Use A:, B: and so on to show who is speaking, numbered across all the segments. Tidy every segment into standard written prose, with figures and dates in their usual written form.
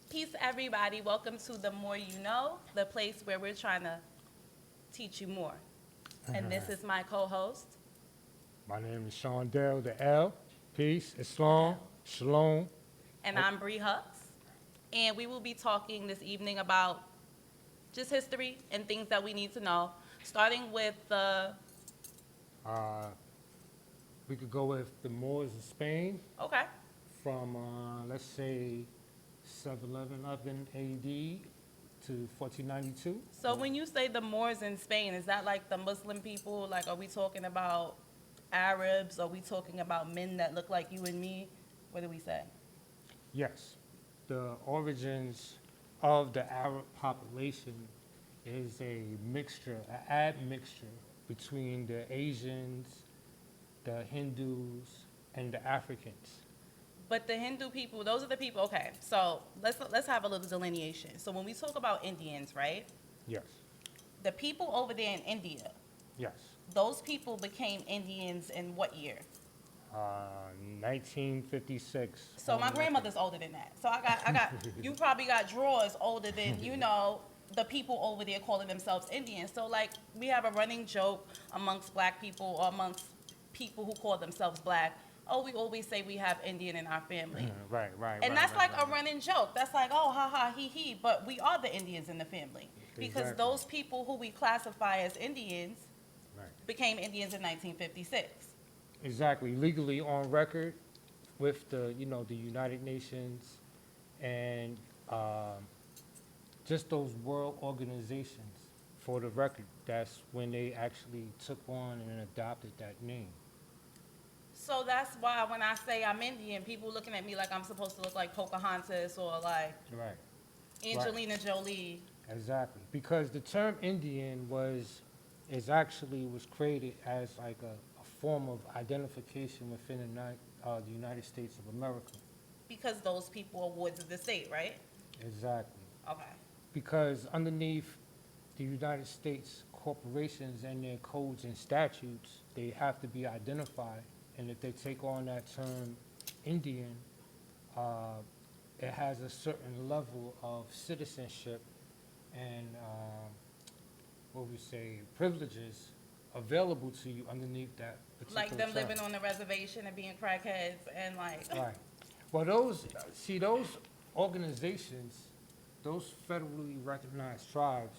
A: Peace, everybody. Welcome to the More You Know, the place where we're trying to teach you more. And this is my co-host.
B: My name is Sean Dale, the L. Peace, Islam, Shalom.
A: And I'm Bree Hux. And we will be talking this evening about just history and things that we need to know, starting with the,
B: We could go with the Moors of Spain
A: okay,
B: from, let's say, 711 AD to 1492.
A: so when you say the Moors in Spain, is that like the Muslim people? Like, are we talking about Arabs? Are we talking about men that look like you and me? What do we say?
B: Yes, the origins of the Arab population is a mixture, an admixture between the Asians, the Hindus, and the Africans.
A: But the Hindu people, those are the people. Okay, so let's have a little delineation. So when we talk about Indians, right?
B: Yes,
A: The people over there in India,
B: yes.
A: those people became Indians in what year?
B: 1956.
A: So my grandmother's older than that. So I got, you probably got drawers older than, the people over there calling themselves Indians. So like we have a running joke amongst black people or amongst people who call themselves black. Oh, we always say we have Indian in our family.
B: Right, right.
A: And
B: right,
A: that's
B: right,
A: like
B: right.
A: a running joke. That's like, oh, ha ha, he. But we are the Indians in the family. Because
B: Exactly.
A: those people who we classify as Indians
B: Right.
A: became Indians in 1956.
B: Exactly, legally on record with the United Nations and just those world organizations. For the record, that's when they actually took on and adopted that name.
A: So that's why when I say I'm Indian, people looking at me like I'm supposed to look like Pocahontas or like
B: Right.
A: Angelina Jolie.
B: Exactly, because the term Indian was created as like a form of identification within the United States of America.
A: Because those people are wards of the state, right?
B: Exactly.
A: Okay.
B: Because underneath the United States corporations and their codes and statutes, they have to be identified. And if they take on that term Indian, it has a certain level of citizenship and privileges available to you underneath that particular
A: Like them
B: term.
A: living on the reservation and being crackheads and like.
B: Right. Well, those organizations, those federally recognized tribes,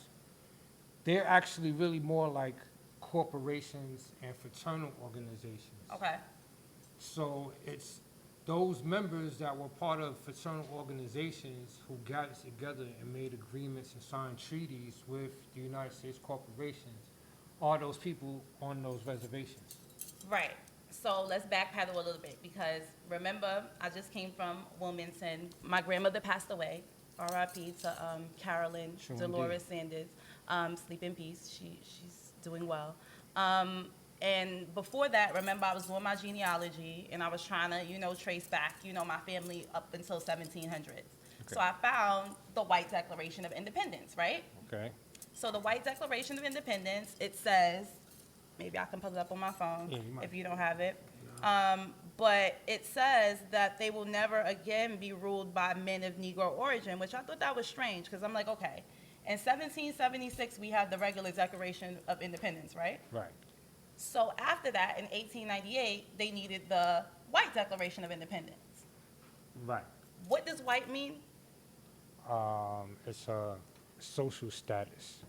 B: they're actually really more like corporations and fraternal organizations.
A: Okay.
B: So it's those members that were part of fraternal organizations who got together and made agreements and signed treaties with the United States corporations are those people on those reservations.
A: Right. So let's backpedal a little bit because remember, I just came from Wilmington. My grandmother passed away. R.I.P. to Carolyn
B: Sure
A: Dolores Sanders. Sleep in peace. She's doing well. And before that, remember, I was doing my genealogy and I was trying to, trace back, my family up until 1700s.
B: Okay.
A: So I found the White Declaration of Independence, right?
B: Okay.
A: So the White Declaration of Independence, it says, maybe I can pull it up on my phone
B: Yeah, you might.
A: if you don't have it. But it says that they will never again be ruled by men of Negro origin, which I thought that was strange because I'm like, okay, in 1776 we have the regular Declaration of Independence, right?
B: Right.
A: So after that, in 1898, they needed the White Declaration of Independence.
B: Right.
A: What does white mean?
B: It's a social status.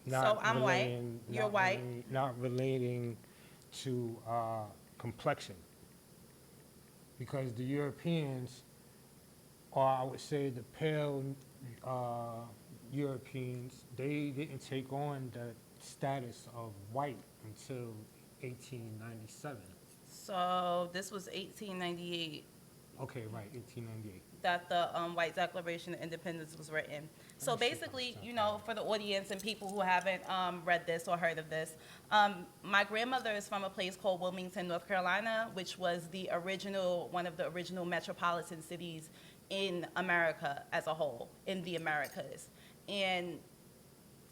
A: So I'm white, you're white.
B: Not relating to complexion. Because the Europeans, or I would say the pale Europeans, they didn't take on the status of white until 1897.
A: So this was 1898
B: Okay, right, 1898.
A: that the White Declaration of Independence was written. So
B: Let me see if I
A: basically,
B: can stop
A: for the audience and people who haven't read this or heard of this, my grandmother is from a place called Wilmington, North Carolina, which was one of the original metropolitan cities in America as a whole, in the Americas. And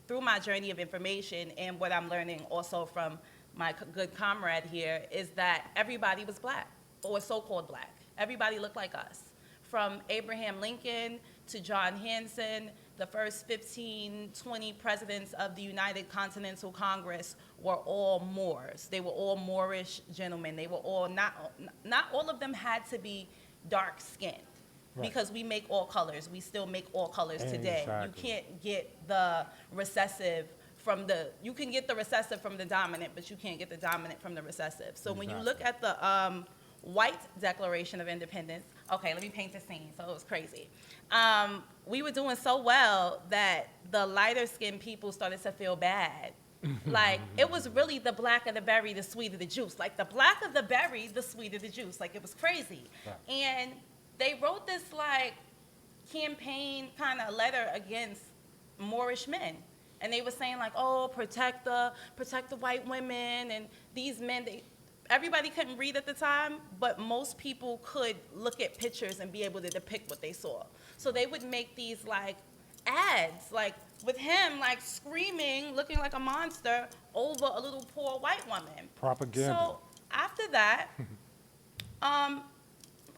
A: through my journey of information and what I'm learning also from my good comrade here is that everybody was black or so-called black. Everybody looked like us. From Abraham Lincoln to John Hanson, the first 15, 20 presidents of the United Continental Congress were all Moors. They were all Moorish gentlemen. They were all not all of them had to be dark skinned.
B: Right.
A: Because we make all colors. We still make all colors today. You
B: Exactly.
A: can't get the recessive you can get the recessive from the dominant, but you can't get the dominant from the recessive. So when you look at the white Declaration of Independence, okay, let me paint the scene. So it was crazy. We were doing so well that the lighter skinned people started to feel bad. Like, it was really the black of the berry, the sweet of the juice. Like, the black of the berry, the sweet of the juice. Like, it was crazy.
B: Right.
A: And they wrote this, like, campaign kind of letter against Moorish men. And they were saying, like, oh, protect the white women. And these men, everybody couldn't read at the time, but most people could look at pictures and be able to depict what they saw. So they would make these, like, ads, like, with him, like, screaming, looking like a monster over a little poor white woman.
B: Propaganda.
A: So after that,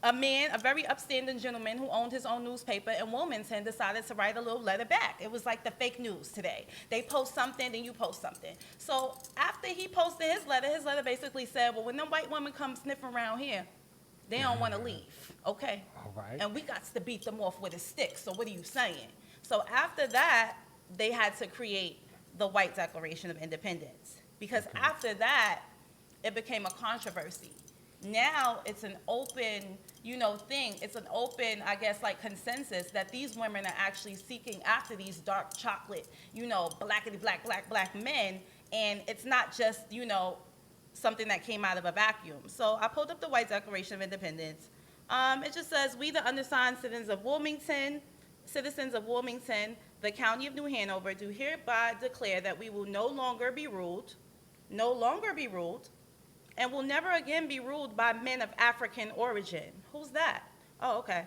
A: a very upstanding gentleman who owned his own newspaper in Wilmington decided to write a little letter back. It was like the fake news today. They post something, then you post something. So after he posted his letter basically said, well, when them white women come sniffing around here, they don't want to leave, okay?
B: All right.
A: And we got to beat them off with a stick, so what are you saying? So after that, they had to create the White Declaration of Independence. Because after that, it became a controversy. Now it's an open, thing. It's an open, I guess, like consensus that these women are actually seeking after these dark chocolate, blackity black men. And it's not just, something that came out of a vacuum. So I pulled up the White Declaration of Independence. It just says, we the undersigned citizens of Wilmington, the county of New Hanover, do hereby declare that we will no longer be ruled, and will never again be ruled by men of African origin. Who's that? Oh, okay.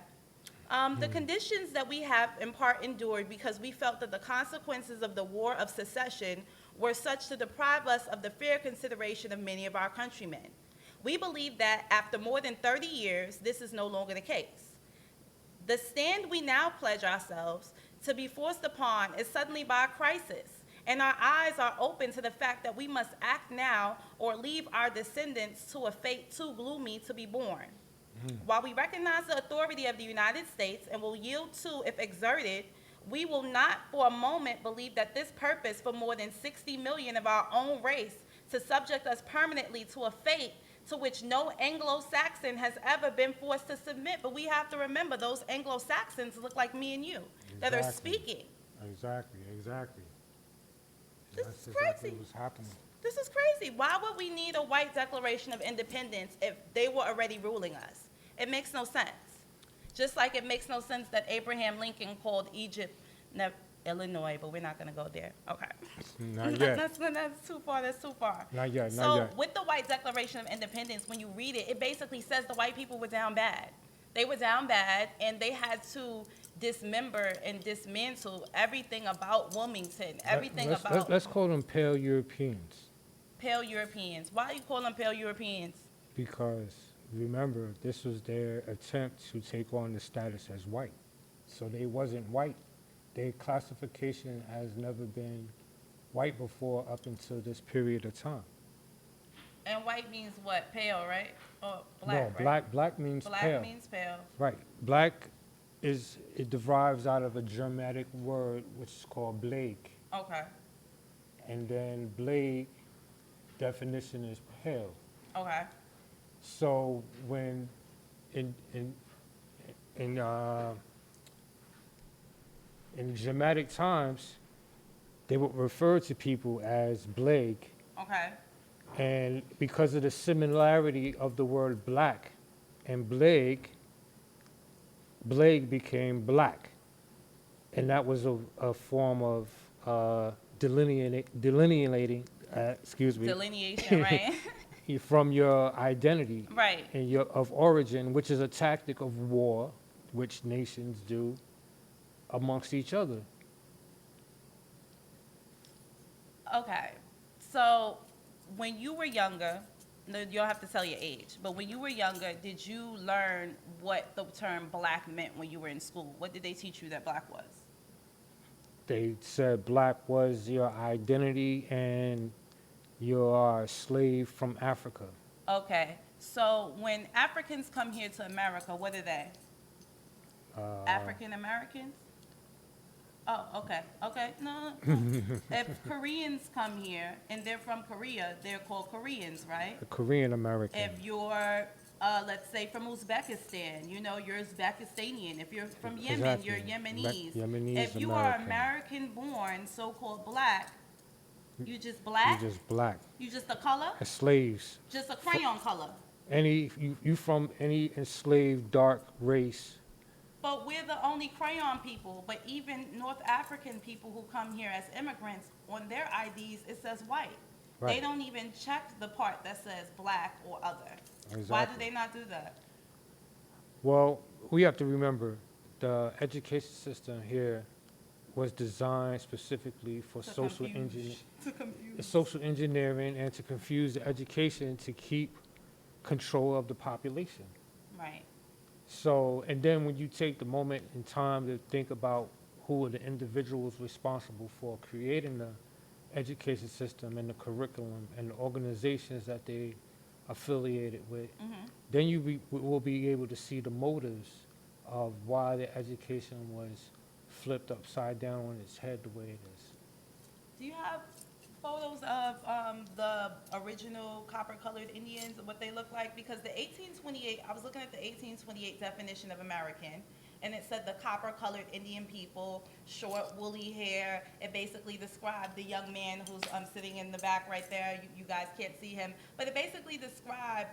A: The conditions that we have in part endured because we felt that the consequences of the War of Secession were such to deprive us of the fair consideration of many of our countrymen. We believe that after more than 30 years, this is no longer the case. The stand we now pledge ourselves to be forced upon is suddenly by a crisis, and our eyes are open to the fact that we must act now or leave our descendants to a fate too gloomy to be borne. While we recognize the authority of the United States and will yield to if exerted, we will not for a moment believe that this purpose for more than 60 million of our own race to subject us permanently to a fate to which no Anglo-Saxon has ever been forced to submit. But we have to remember those Anglo-Saxons look like me and you that are speaking.
B: Exactly.
A: This
B: That's
A: is crazy.
B: exactly what's happening.
A: This is crazy. Why would we need a white Declaration of Independence if they were already ruling us? It makes no sense. Just like it makes no sense that Abraham Lincoln called Egypt Illinois, but we're not going to go there. Okay.
B: Not yet.
A: That's too far.
B: Not yet.
A: So with the White Declaration of Independence, when you read it, it basically says the white people were down bad. They were down bad, and they had to dismember and dismantle everything about Wilmington,
B: Let's call them pale Europeans.
A: Pale Europeans. Why do you call them pale Europeans?
B: Because remember, this was their attempt to take on the status as white. So they wasn't white. Their classification has never been white before up until this period of time.
A: And white means what? Pale, right? Or black,
B: No,
A: right?
B: black means
A: Black
B: pale.
A: means pale.
B: Right. Black it derives out of a Germanic word which is called blague.
A: Okay.
B: And then blague definition is pale.
A: Okay.
B: So when in Germanic times, they would refer to people as blague,
A: Okay.
B: and because of the similarity of the word black and blague became black, and that was a form of delineating,
A: Delineation, right?
B: from your identity
A: Right.
B: and your of origin, which is a tactic of war, which nations do amongst each other.
A: Okay. So when you were younger, No, you don't have to tell your age. But when you were younger, did you learn what the term black meant when you were in school? What did they teach you that black was?
B: They said black was your identity and you're a slave from Africa.
A: Okay. So when Africans come here to America, what are they? African Americans? Oh, okay. Okay. No, no, no. If Koreans come here and they're from Korea, they're called Koreans, right?
B: A Korean American.
A: If you're, let's say, from Uzbekistan, you're Uzbekistanian. If you're from Yemen,
B: Exactly.
A: you're Yemenese.
B: Yemenese
A: If you are
B: American.
A: American-born, so-called black, you just black?
B: You're just black.
A: You just a color?
B: And slaves.
A: Just a crayon color.
B: You from any enslaved dark race.
A: But we're the only crayon people. But even North African people who come here as immigrants, on their IDs, it says white.
B: Right.
A: They don't even check the part that says black or other.
B: Exactly.
A: Why do they not do that?
B: Well, we have to remember the education system here was designed specifically for social engineering and to confuse the education to keep control of the population.
A: Right.
B: So, and then when you take the moment in time to think about who are the individuals responsible for creating the education system and the curriculum and the organizations that they affiliated with, then you will be able to see the motives of why the education was flipped upside down on its head the way it is.
A: Do you have photos of the original copper-colored Indians and what they look like? Because the 1828, I was looking at the 1828 definition of American, and it said the copper-colored Indian people, short woolly hair. It basically described the young man who's sitting in the back right there. You guys can't see him, but it basically described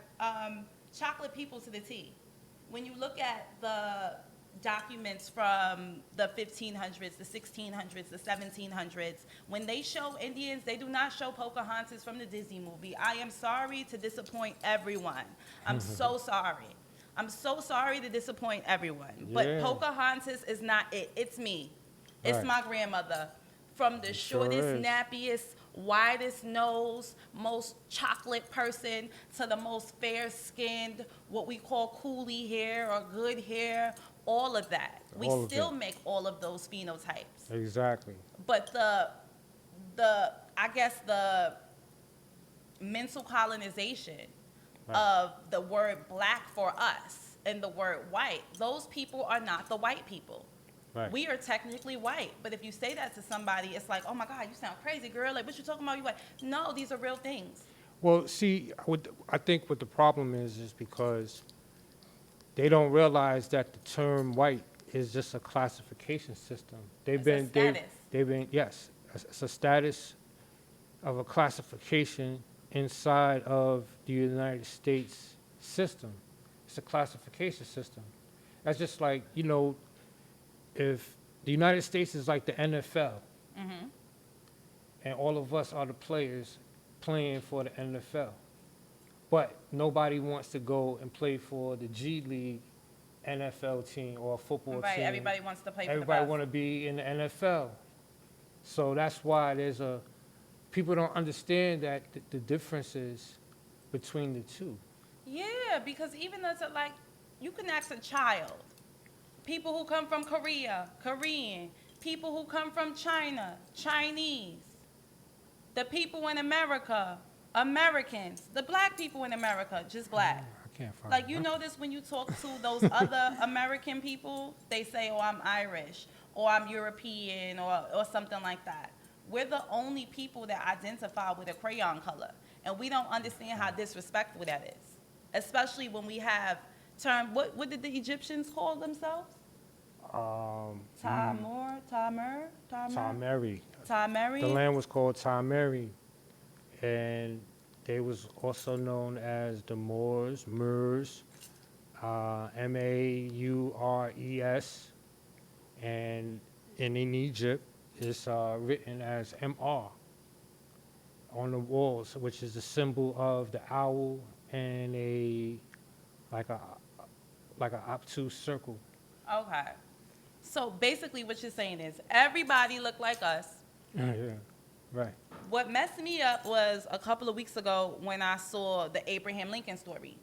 A: chocolate people to the T. When you look at the documents from the 1500s, the 1600s, the 1700s, when they show Indians, they do not show Pocahontas from the Disney movie. I am sorry to disappoint everyone. I'm so sorry. I'm so sorry to disappoint everyone. But
B: Yeah.
A: Pocahontas is not it. It's me. It's
B: Right.
A: my grandmother. From the shortest,
B: is.
A: nappiest, widest nose, most chocolate person to the most fair-skinned, what we call coolie hair or good hair, all of that. We
B: All of
A: still
B: it.
A: make all of those phenotypes.
B: Exactly.
A: But I guess the mental colonization
B: Right.
A: of the word black for us and the word white, those people are not the white people.
B: Right.
A: We are technically white, but if you say that to somebody, it's like, oh my God, you sound crazy, girl. Like, what you talking about? You white? No, these are real things.
B: Well, see, I think what the problem is because they don't realize that the term white is just a classification system.
A: It's a status.
B: Yes, it's a status of a classification inside of the United States system. It's a classification system. That's just like, if the United States is like the NFL, and all of us are the players playing for the NFL, but nobody wants to go and play for the G League NFL team or a football
A: Right,
B: team.
A: everybody wants to play for
B: Everybody
A: the
B: want
A: best.
B: to be in the NFL. So that's why people don't understand that the differences between the two.
A: Yeah, because even though like, you can ask a child, people who come from Korea, Korean, people who come from China, Chinese, the people in America, Americans, the black people in America, just black.
B: I can't find
A: Like,
B: it.
A: you notice when you talk to those other American people, they say, oh, I'm Irish, or I'm European, or something like that. We're the only people that identify with a crayon color, and we don't understand how disrespectful that is, especially when we have what did the Egyptians call themselves? Tamur?
B: Tameri.
A: Tameri?
B: The land was called Tameri, and they was also known as the Moors, Maures, and in Egypt, it's written as MR on the walls, which is a symbol of the owl and like a obtuse circle.
A: Okay. So basically what you're saying is everybody look like us.
B: Yeah, right.
A: What messed me up was a couple of weeks ago when I saw the Abraham Lincoln story.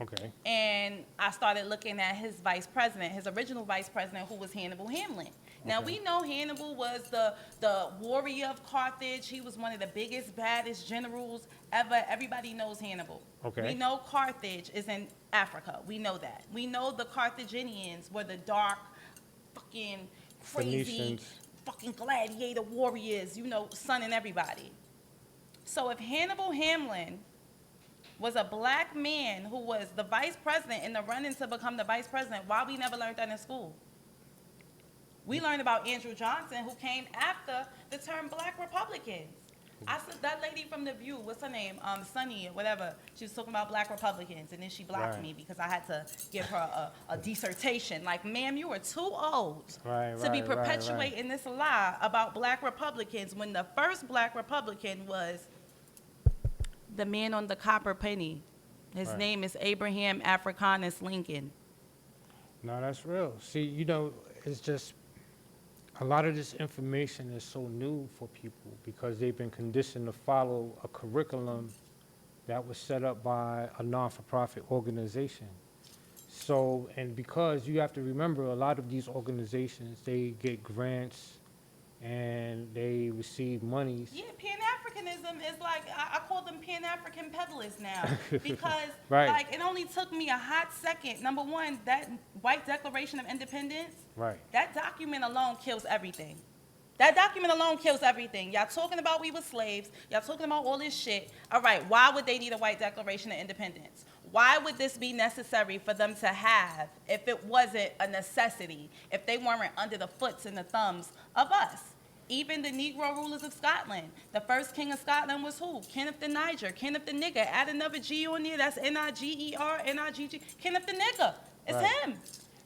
B: Okay.
A: And I started looking at his vice president, his original vice president, who was Hannibal Hamlin. Now,
B: Okay.
A: we know Hannibal was the warrior of Carthage. He was one of the biggest, baddest generals ever. Everybody knows Hannibal.
B: Okay.
A: We know Carthage is in Africa. We know that. We know the Carthaginians were the dark, fucking crazy,
B: Phoenicians.
A: fucking gladiator warriors, you know, sunning everybody. So if Hannibal Hamlin was a black man who was the vice president in the run-in to become the vice president, why we never learned that in school? We learned about Andrew Johnson, who came after the term black Republicans. I said that lady from The View, what's her name? Sunny or whatever. She was talking about black Republicans, and then she blocked
B: Right.
A: me because I had to give her a dissertation. Like, ma'am, you are too old
B: Right,
A: to be
B: right, right,
A: perpetuating this lie about black Republicans when the first black Republican was the man on the copper penny. His
B: Right.
A: name is Abraham Africanus Lincoln.
B: No, that's real. See, you know, it's just a lot of this information is so new for people because they've been conditioned to follow a curriculum that was set up by a non-for-profit organization. So, and because you have to remember, a lot of these organizations, they get grants and they receive monies.
A: Yeah, Pan-Africanism is like, I call them Pan-African peddlers now. Because,
B: Right.
A: like, it only took me a hot second. Number one, that white Declaration of Independence,
B: Right.
A: that document alone kills everything. That document alone kills everything. Y'all talking about we were slaves. Y'all talking about all this shit. All right, why would they need a white Declaration of Independence? Why would this be necessary for them to have if it wasn't a necessity, if they weren't under the foots and the thumbs of us? Even the Negro rulers of Scotland. The first king of Scotland was who? Kenneth the Niger, Kenneth the Nigger. Add another G on there, that's Niger, Nigg. Kenneth the Nigger. It's
B: Right.
A: him.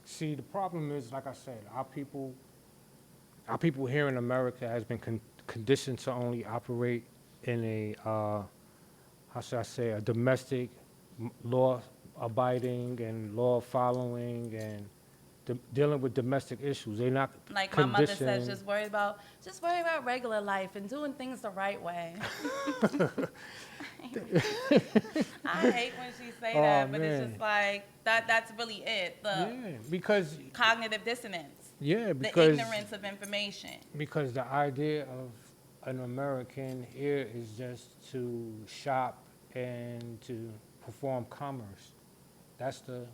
B: See, the problem is, like I said, our people here in America has been conditioned to only operate in a, how should I say, a domestic, law-abiding and law-following and dealing with domestic issues. They're not
A: Like my mother says,
B: conditioned.
A: just worry about regular life and doing things the right way. I hate when she say
B: Oh,
A: that, but it's
B: man.
A: just like that's really it. The
B: Yeah, because
A: cognitive dissonance,
B: yeah,
A: the
B: because
A: ignorance of information.
B: because the idea of an American here is just to shop and to perform commerce. That's the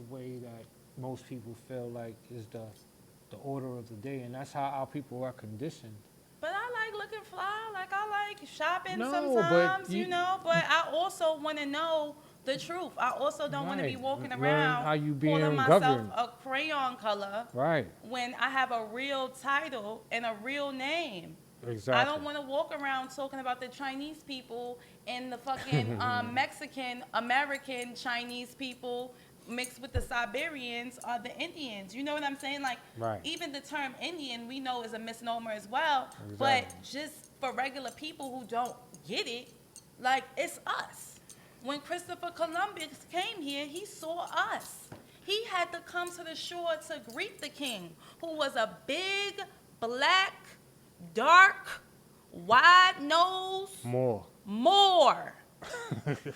B: way that most people feel like is the order of the day, and that's how our people are conditioned.
A: But I like looking fly, like I like shopping
B: No,
A: sometimes,
B: but
A: you know. But I also want to know the truth. I also don't want to be
B: Right.
A: walking
B: Learn
A: around
B: how you
A: calling
B: being
A: myself
B: governed.
A: a crayon color
B: Right,
A: when I have a real title and a real name.
B: exactly.
A: I don't want to walk around talking about the Chinese people and the fucking Mexican, American Chinese people mixed with the Siberians or the Indians. You know what I'm saying? Like,
B: Right.
A: even the term Indian we know is a misnomer as well.
B: Exactly.
A: But just for regular people who don't get it, like, it's us. When Christopher Columbus came here, he saw us. He had to come to the shore to greet the king, who was a big, black, dark, wide-nosed
B: More,
A: Moor.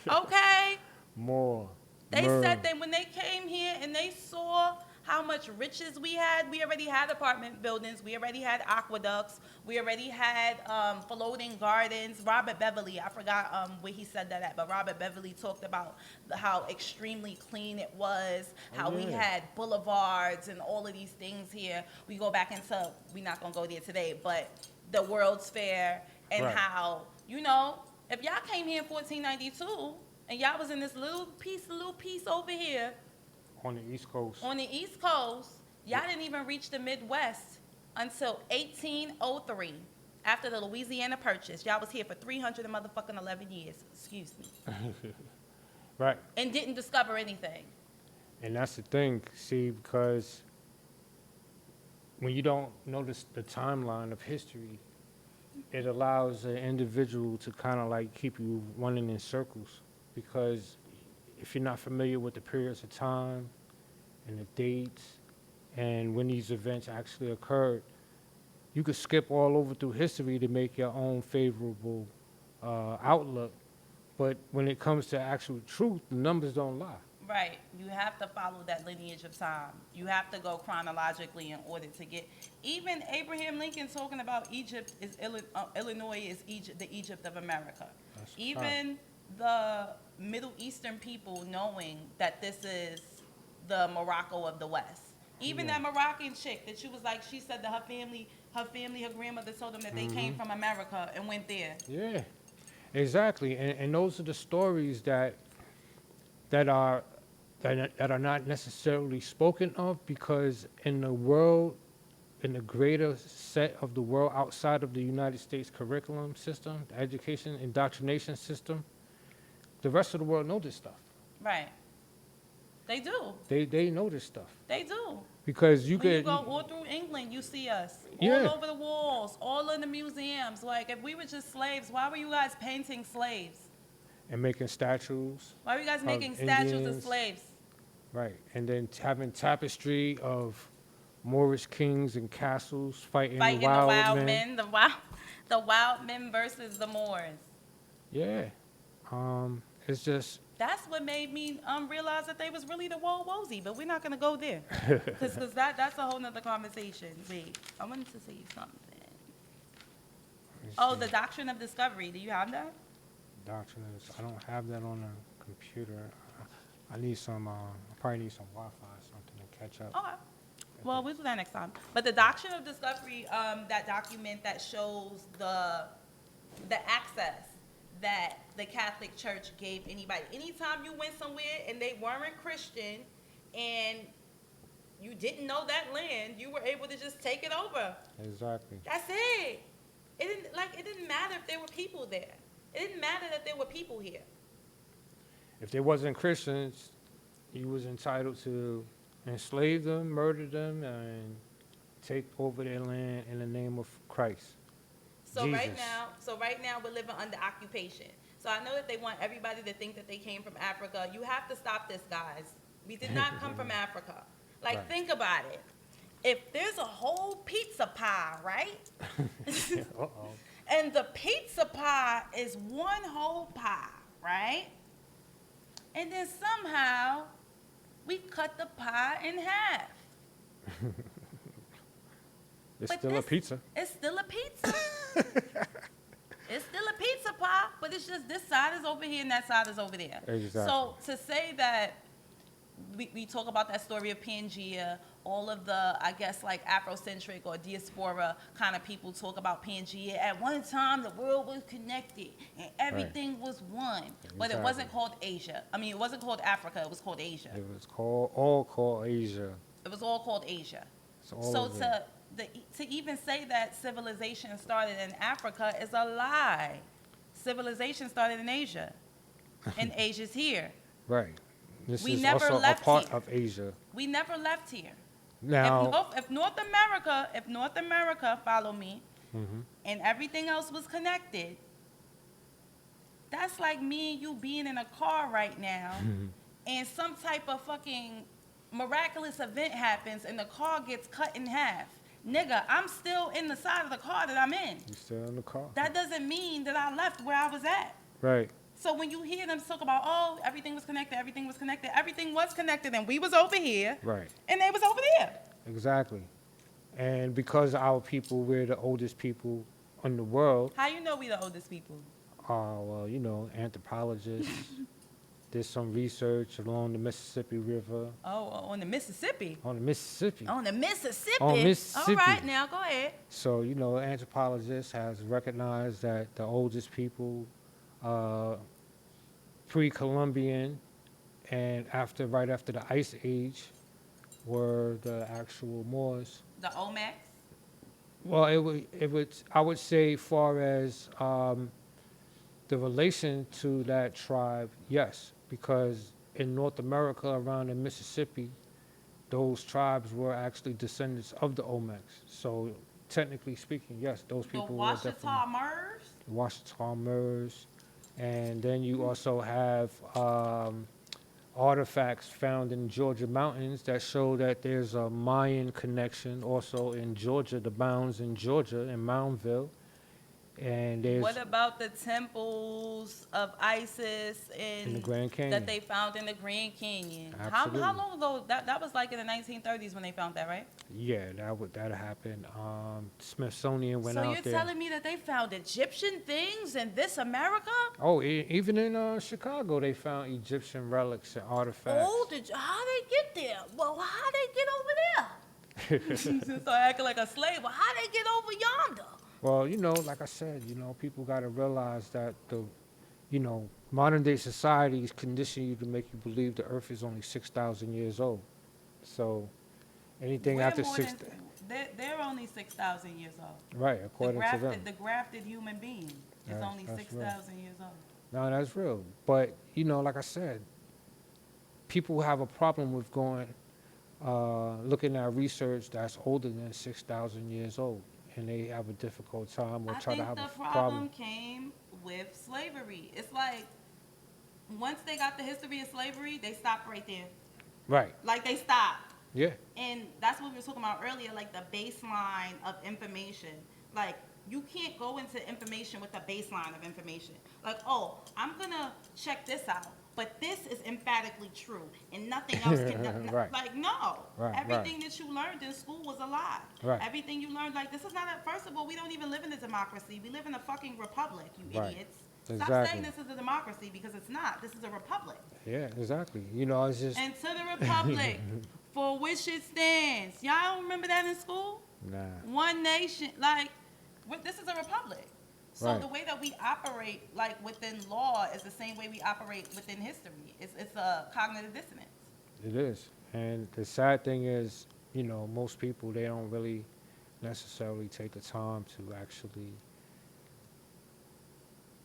A: Okay?
B: more.
A: They
B: Mer-
A: said that when they came here and they saw how much riches we already had apartment buildings, we already had aqueducts, we already had floating gardens. Robert Beverly, I forgot where he said that at, but Robert Beverly talked about how extremely clean it was, how we
B: yeah.
A: had boulevards and all of these things here. We go back into, we're not going to go there today, but the World's Fair and
B: Right.
A: how, you know, if y'all came here in 1492, and y'all was in this little piece over here
B: on the East Coast.
A: on the East Coast. Y'all didn't even reach the Midwest until 1803, after the Louisiana Purchase. Y'all was here for 311 years, excuse me,
B: Right.
A: and didn't discover anything.
B: And that's the thing, see, because when you don't notice the timeline of history, it allows an individual to kind of like keep you running in circles. Because if you're not familiar with the periods of time and the dates and when these events actually occurred, you could skip all over through history to make your own favorable outlook, but when it comes to actual truth, the numbers don't lie.
A: Right. You have to follow that lineage of time. You have to go chronologically in order to get. Even Abraham Lincoln talking about Egypt is Illinois is Egypt, the Egypt of America.
B: That's right.
A: Even the Middle Eastern people knowing that this is the Morocco of the West. Even
B: Yeah.
A: that Moroccan chick that she was like, she said that her grandmother told them that they came from America and went there.
B: Yeah, exactly. And those are the stories that are that are not necessarily spoken of, because in the world, in the greater set of the world outside of the United States curriculum system, the education indoctrination system, the rest of the world know this stuff.
A: Right. They do.
B: They know this stuff
A: They do.
B: because you
A: When you
B: could.
A: go all through England, you see us
B: Yeah.
A: all over the walls, all in the museums. Like, if we were just slaves, why were you guys painting slaves?
B: And making statues.
A: Why were you guys
B: Of
A: making statues of
B: Indians.
A: slaves?
B: Right, and then having tapestry of Moorish kings and castles fighting
A: Fighting
B: the wild men.
A: the wild men versus the Moors.
B: Yeah, it's just
A: That's what made me realize that they was really the Wozy, but we're not gonna go there, because that's a whole nother conversation. Wait, I wanted to say something. Oh, the doctrine of discovery. Do you have that?
B: doctrine is. I don't have that on the computer. I need some. I probably need some Wi-Fi or something to catch up.
A: Okay. Well, we'll do that next time. But the doctrine of discovery, that document that shows the access that the Catholic Church gave anybody. Anytime you went somewhere and they weren't Christian and you didn't know that land, you were able to just take it over.
B: Exactly.
A: That's it. It didn't matter if there were people there. It didn't matter that there were people here.
B: If they wasn't Christians, you was entitled to enslave them, murder them, and take over their land in the name of Christ.
A: So
B: Jesus.
A: right now we're living under occupation. So I know that they want everybody to think that they came from Africa. You have to stop this, guys. We did not come from Africa. Like,
B: Right.
A: think about it. If there's a whole pizza pie, right?
B: Uh-oh.
A: And the pizza pie is one whole pie, right? And then somehow we cut the pie in half.
B: It's
A: But
B: still a
A: this-
B: pizza.
A: It's still a pizza. It's still a pizza pie, but it's just this side is over here and that side is over there.
B: Exactly.
A: So to say that we talk about that story of Pangea, all of the, I guess, like Afrocentric or diaspora kind of people talk about Pangea. At one time, the world was connected and everything was one. But it
B: Exactly.
A: wasn't called Asia. I mean, it wasn't called Africa. It was called Asia.
B: It was all called Asia.
A: It was all called Asia.
B: It's all
A: So
B: of it.
A: to even say that civilization started in Africa is a lie. Civilization started in Asia, and Asia's here.
B: Right. This
A: We
B: is
A: never
B: also a
A: left
B: part
A: here.
B: of Asia.
A: We never left here.
B: Now,
A: If North America, follow me, and everything else was connected, that's like me and you being in a car right now, and some type of fucking miraculous event happens, and the car gets cut in half. Nigga, I'm still in the side of the car that I'm in.
B: you still in the car.
A: That doesn't mean that I left where I was at.
B: Right.
A: So when you hear them talk about, oh, everything was connected, and we was over here,
B: Right.
A: and they was over there.
B: Exactly. And because our people, we're the oldest people in the world.
A: How you know we the oldest people?
B: Well, anthropologists did some research along the Mississippi River.
A: Oh, on the Mississippi.
B: On the Mississippi.
A: On the Mississippi.
B: On Mississippi.
A: All right, now go ahead.
B: So, anthropologists has recognized that the oldest people, pre-Columbian and right after the Ice Age, were the actual Moors.
A: The Olmecs.
B: Well, I would say, far as the relation to that tribe, yes, because in North America around the Mississippi, those tribes were actually descendants of the Olmecs. So technically speaking, yes, those
A: The
B: people were definitely
A: Washita Murs.
B: Washita Moors. And then you also have artifacts found in Georgia mountains that show that there's a Mayan connection also in Georgia, the mounds in Georgia, in Moundville. And
A: What
B: there's
A: about the temples of Isis
B: in the
A: and
B: Grand Canyon.
A: that they found in the Grand Canyon?
B: Absolutely.
A: How long ago? That was like in the 1930s when they found that, right?
B: Yeah, that happened. Smithsonian went
A: So
B: out
A: you're
B: there.
A: telling me that they found Egyptian things in this America?
B: Oh, even in Chicago, they found Egyptian relics and artifacts.
A: Oh, how they get there? Well, how they get over there? Just start acting like a slave. Well, how they get over yonder?
B: Well, like I said, people got to realize that modern day societies condition you to make you believe the Earth is only 6,000 years old. So anything
A: We're
B: after
A: more
B: 6,
A: they're only 6,000 years old.
B: right? According to them.
A: The grafted human being is only
B: That's
A: 6,000 years old.
B: No, that's real. But like I said, people have a problem with going, looking at research that's older than 6,000 years old, and they have a difficult time or
A: I
B: try to
A: think
B: have
A: the
B: a
A: problem came with slavery. It's like once they got the history of slavery, they stopped right there.
B: Right.
A: Like they stopped.
B: Yeah.
A: And that's what we were talking about earlier, like the baseline of information. Like you can't go into information with a baseline of information. Like, oh, I'm gonna check this out, but this is emphatically true, and nothing else can.
B: Right.
A: Like, no.
B: Right,
A: Everything that you learned in school was a lie.
B: Right.
A: Everything you learned, like, this is not a. First of all, we don't even live in a democracy. We live in a fucking republic. You
B: Right.
A: idiots.
B: Exactly.
A: Stop saying this is a democracy because it's not. This is a republic.
B: Yeah, exactly. It's just
A: And to the republic for which it stands. Y'all don't remember that in school?
B: nah.
A: One nation, like, this is a republic. So
B: Right.
A: the way that we operate, like, within law is the same way we operate within history. It's a cognitive dissonance.
B: It is. And the sad thing is, most people, they don't really necessarily take the time to actually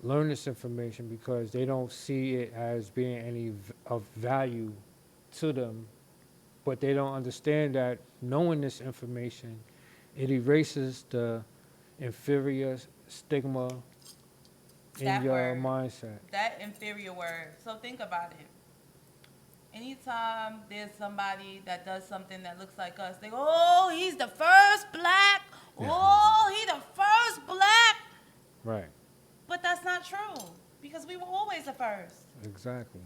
B: learn this information because they don't see it as being any of value to them. But they don't understand that knowing this information, it erases the inferior stigma in
A: That
B: your
A: word.
B: mindset.
A: That inferior word. So think about it. Anytime there's somebody that does something that looks like us, they go, oh, he's the first black. Oh, he the first black.
B: Right.
A: But that's not true because we were always the first.
B: Exactly.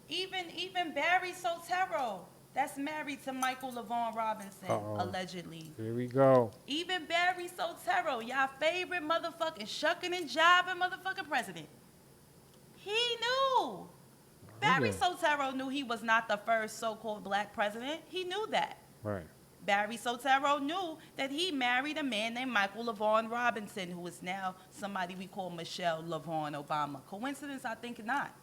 A: Even Barry Sotero, that's married to Michael LaVaughn Robinson, allegedly.
B: Here we go.
A: Even Barry Sotero, y'all favorite motherfucking shucking and jiving motherfucking president. He knew. Barry
B: yeah.
A: Sotero knew he was not the first so-called black president. He knew that.
B: Right.
A: Barry Sotero knew that he married a man named Michael LaVaughn Robinson, who is now somebody we call Michelle LaVaughn Obama. Coincidence? I think not.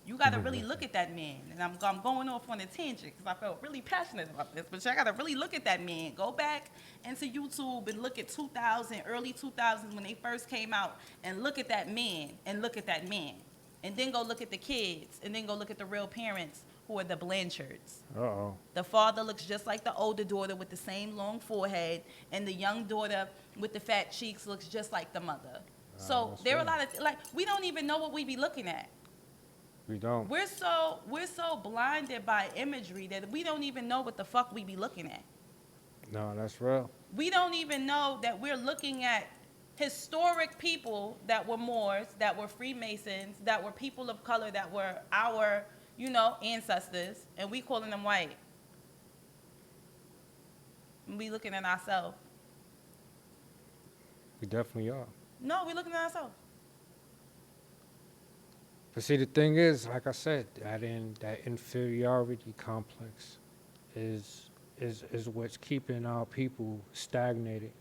A: You got to really look at that man. And I'm going off on a tangent because I felt really passionate about this. But you got to really look at that man. Go back into YouTube and look at 2000, early 2000s when they first came out, and look at that man and look at that man. And then go look at the kids and then go look at the real parents who are the Blanchards.
B: Uh-oh.
A: The father looks just like the older daughter with the same long forehead, and the young daughter with the fat cheeks looks just like the mother. So there are a lot of, like, we don't even know what we be looking at.
B: We don't.
A: We're so blinded by imagery that we don't even know what the fuck we be looking at.
B: No, that's real.
A: We don't even know that we're looking at historic people that were Moors, that were Freemasons, that were people of color, that were our, ancestors, and we calling them white. And we looking at ourselves.
B: We definitely are.
A: No, we looking at ourselves.
B: But see, the thing is, like I said, that inferiority complex is what's keeping our people stagnated.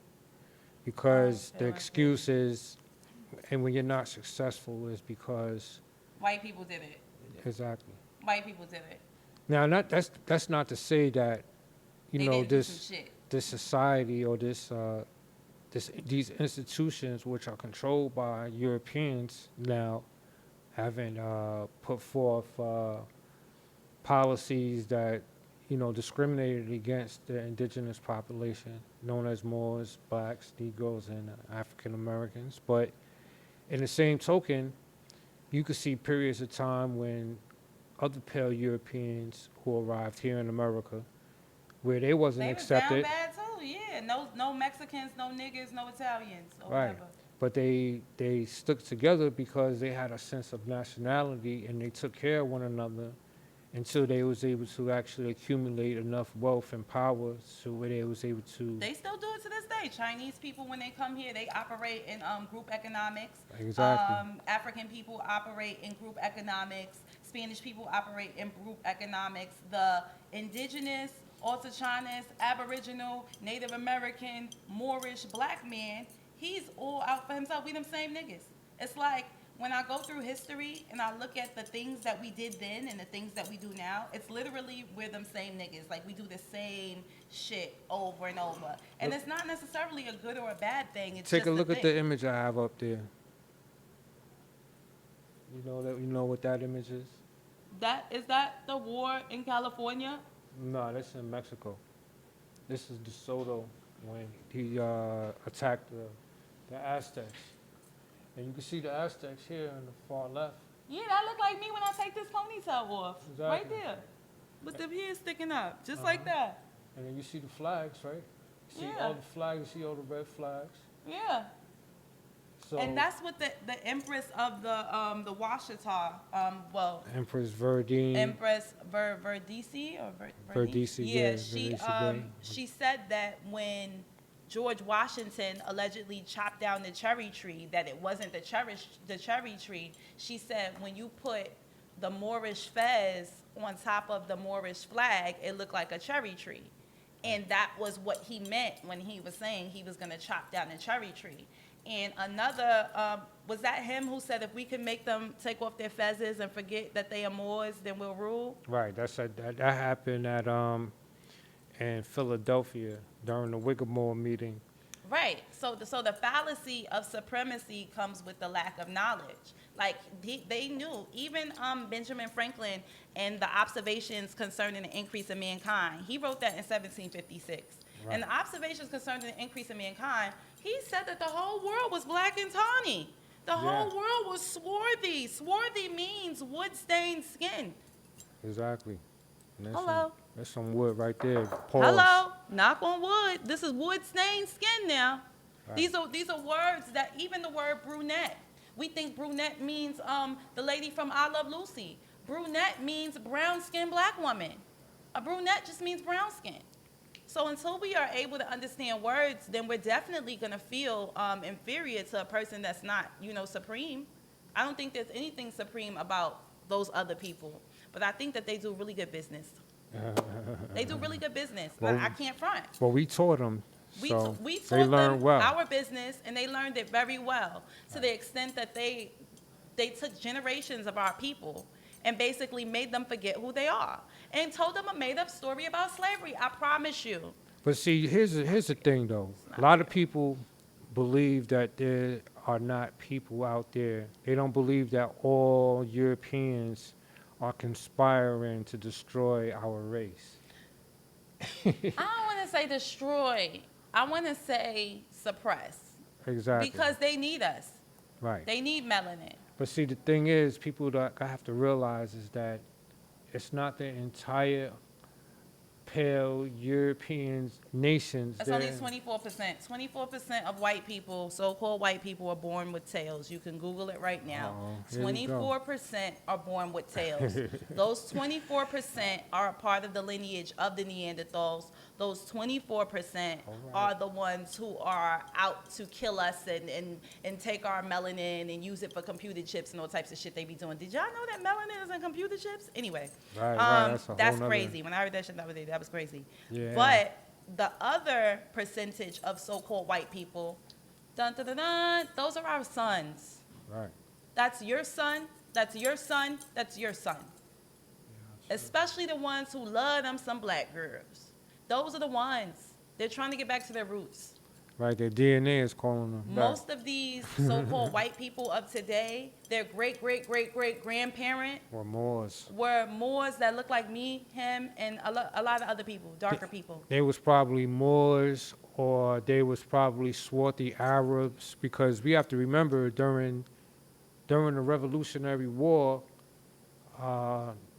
B: Because the excuse is, and when you're not successful, is because
A: White people did it.
B: exactly.
A: White people did it.
B: Now, that's not to say that
A: They didn't do some shit.
B: this society or these institutions, which are controlled by Europeans now, haven't put forth policies that discriminated against the indigenous population, known as Moors, blacks, Negroes, and African Americans. But in the same token, you could see periods of time when other pale Europeans who arrived here in America, where they wasn't
A: They was down
B: accepted.
A: bad too, yeah. No Mexicans, no niggas, no Italians, or
B: Right.
A: whatever.
B: But they stuck together because they had a sense of nationality and they took care of one another until they was able to actually accumulate enough wealth and power so where they was able to.
A: They still do it to this day. Chinese people, when they come here, they operate in group economics.
B: Exactly.
A: African people operate in group economics. Spanish people operate in group economics. The indigenous, Autochthonous, Aboriginal, Native American, Moorish, black man, he's all out for himself. We them same niggas. It's like when I go through history and I look at the things that we did then and the things that we do now, it's literally we're them same niggas. Like we do the same shit over and over. And it's not necessarily a good or a bad thing. It's
B: Take
A: just
B: a look
A: a
B: at
A: thing.
B: the image I have up there. You know what that image is?
A: Is that the war in California?
B: No, that's in Mexico. This is De Soto when he attacked the Aztecs. And you can see the Aztecs here in the far left.
A: Yeah, that look like me when I take this ponytail off. Right
B: Exactly.
A: there. With the hair sticking up, just like that.
B: And then you see the flags, right? You see
A: Yeah.
B: all the flags, you see all the red flags.
A: Yeah.
B: So
A: And that's what the Empress of the Washita,
B: Empress Verdine.
A: Empress Verdici or
B: Verdici, yeah,
A: she
B: Verdici Bay.
A: she said that when George Washington allegedly chopped down the cherry tree, that it wasn't the cherry tree. She said when you put the Moorish fez on top of the Moorish flag, it looked like a cherry tree. And that was what he meant when he was saying he was going to chop down the cherry tree. And another, was that him who said if we can make them take off their fezzes and forget that they are Moors, then we'll rule?
B: Right, that happened at in Philadelphia during the Whittemore meeting.
A: Right. So the fallacy of supremacy comes with the lack of knowledge. Like they knew, even Benjamin Franklin and the observations concerning the increase of mankind. He wrote that in 1756.
B: Right.
A: And the observations concerning the increase of mankind, he said that the whole world was black and tawny. The whole world was swarthy. Swarthy means wood-stained skin.
B: Exactly. And
A: Hello.
B: That's some wood right there. Pause.
A: Hello, knock on wood. This is wood-stained skin now.
B: Right.
A: These are words that even the word brunette. We think brunette means the lady from I Love Lucy. Brunette means brown-skinned black woman. A brunette just means brown skin. So until we are able to understand words, then we're definitely going to feel inferior to a person that's not, supreme. I don't think there's anything supreme about those other people. But I think that they do really good business. They do really good business.
B: Well,
A: I can't front.
B: Well, we taught them,
A: We
B: so
A: we
B: they
A: taught
B: learned
A: them
B: well.
A: our business, and they learned it very well, to the extent that they took generations of our people and basically made them forget who they are and told them a made-up story about slavery. I promise you.
B: But see, here's the thing, though. A lot of people believe that there are not people out there. They don't believe that all Europeans are conspiring to destroy our race.
A: I don't want to say destroy. I want to say suppress.
B: Exactly.
A: Because they need us.
B: Right.
A: They need melanin.
B: But see, the thing is, people that I have to realize is that it's not the entire pale European nations.
A: That's only 24%. 24% of white people, so-called white people, are born with tails. You can Google it right now.
B: Here we go.
A: 24% are born with tails. Those 24% are a part of the lineage of the Neanderthals. Those 24% are the ones who are out to kill us and take our melanin and use it for computer chips and all types of shit they be doing. Did y'all know that melanin is in computer chips? Anyway,
B: Right, that's a
A: that's
B: whole nother-
A: crazy. When I heard that shit the other day, that was crazy.
B: Yeah.
A: But the other percentage of so-called white people, dun, dun, dun, dun, those are our sons.
B: Right.
A: That's your son, that's your son, that's your son. Especially the ones who love them some black girls. Those are the ones. They're trying to get back to their roots.
B: Right, their DNA is calling them back.
A: Most of these so-called white people of today, their great-great-great-great-grandparent
B: Or Moors.
A: were Moors that look like me, him, and a lot of other people, darker people.
B: They was probably Moors or they was probably swarthy Arabs, because we have to remember during the Revolutionary War,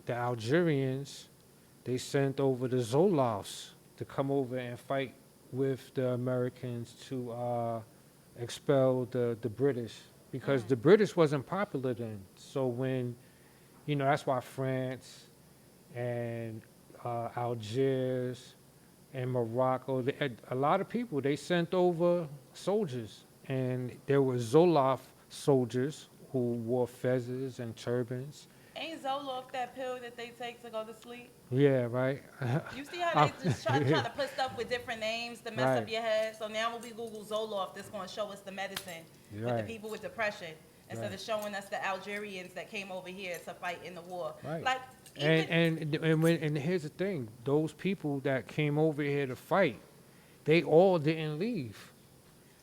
B: the Algerians, they sent over the Zolofts to come over and fight with the Americans to expel the British, because the British wasn't popular then. So when, that's why France and Algiers and Morocco, a lot of people, they sent over soldiers. And there were Zoloft soldiers who wore fezzes and turbans.
A: Ain't Zoloft that pill that they take to go to sleep?
B: Yeah, right.
A: You see how they just try to put stuff with different names to mess
B: Right.
A: up your head? So now when we Google Zoloft, it's going to show us the medicine with the
B: Right.
A: people with depression instead
B: Right.
A: of showing us the Algerians that came over here to fight in the war.
B: Right.
A: Like, even,
B: And here's the thing: those people that came over here to fight, they all didn't leave.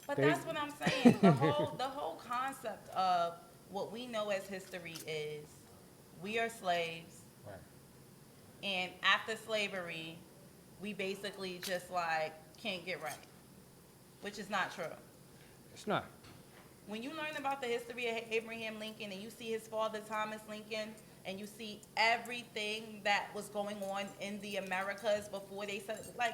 A: but
B: they-
A: that's what I'm saying. The whole concept of what we know as history is we are slaves,
B: Right.
A: and after slavery, we basically just like can't get right, which is not true.
B: It's not.
A: When you learn about the history of Abraham Lincoln and you see his father Thomas Lincoln and you see everything that was going on in the Americas before they said, like,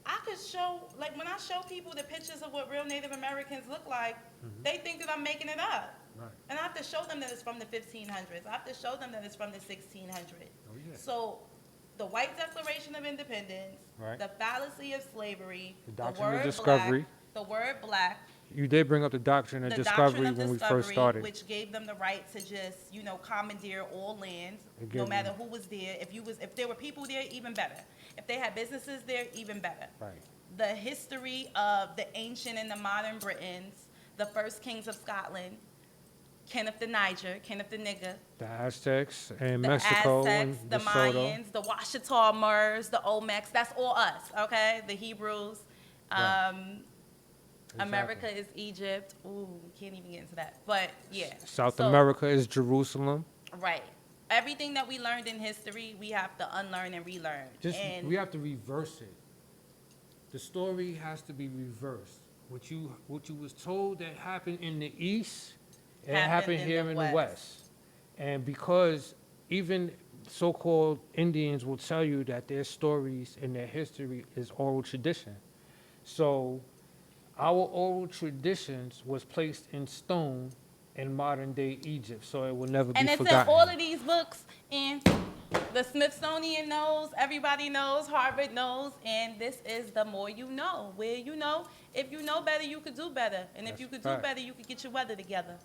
A: I could show, like when I show people the pictures of what real Native Americans look like, they think that I'm making it up.
B: Right.
A: And I have to show them that it's from the 1500s. I have to show them that it's from the 1600s.
B: Oh, yeah.
A: So the White Declaration of Independence,
B: Right.
A: the fallacy of slavery,
B: The
A: the
B: doctrine of
A: word
B: discovery.
A: black, the word black,
B: You did bring up the doctrine of
A: the
B: discovery
A: doctrine of
B: when we
A: discovery,
B: first started.
A: which gave them the right to just, commandeer all lands,
B: It
A: no
B: gave
A: matter
B: them-
A: who was there. If there were people there, even better. If they had businesses there, even better.
B: Right.
A: The history of the ancient and the modern Britons, the first kings of Scotland, Kenneth the Niger, Kenneth the Nigger,
B: The Aztecs and
A: the
B: Mexico
A: Aztecs,
B: and
A: the
B: DeSoto.
A: Mayans, the Washita Moors, the Olmecs, that's all us, okay? The Hebrews.
B: Right.
A: America is Egypt. Ooh, can't even get into that. But yeah.
B: South
A: So,
B: America is Jerusalem.
A: Right. Everything that we learned in history, we have to unlearn and relearn. And
B: We have to reverse it. The story has to be reversed. What you was told that happened in the East, it happened
A: in
B: here
A: the
B: in
A: West.
B: the West. And because even so-called Indians will tell you that their stories and their history is oral tradition. So our oral traditions was placed in stone in modern day Egypt, so it will never
A: And
B: be
A: it's
B: forgotten.
A: in all of these books, and the Smithsonian knows, everybody knows, Harvard knows, and this is the more you know, where if you know better, you could do better. And if
B: That's
A: you could
B: a
A: do
B: fact.
A: better, you could get your weather together.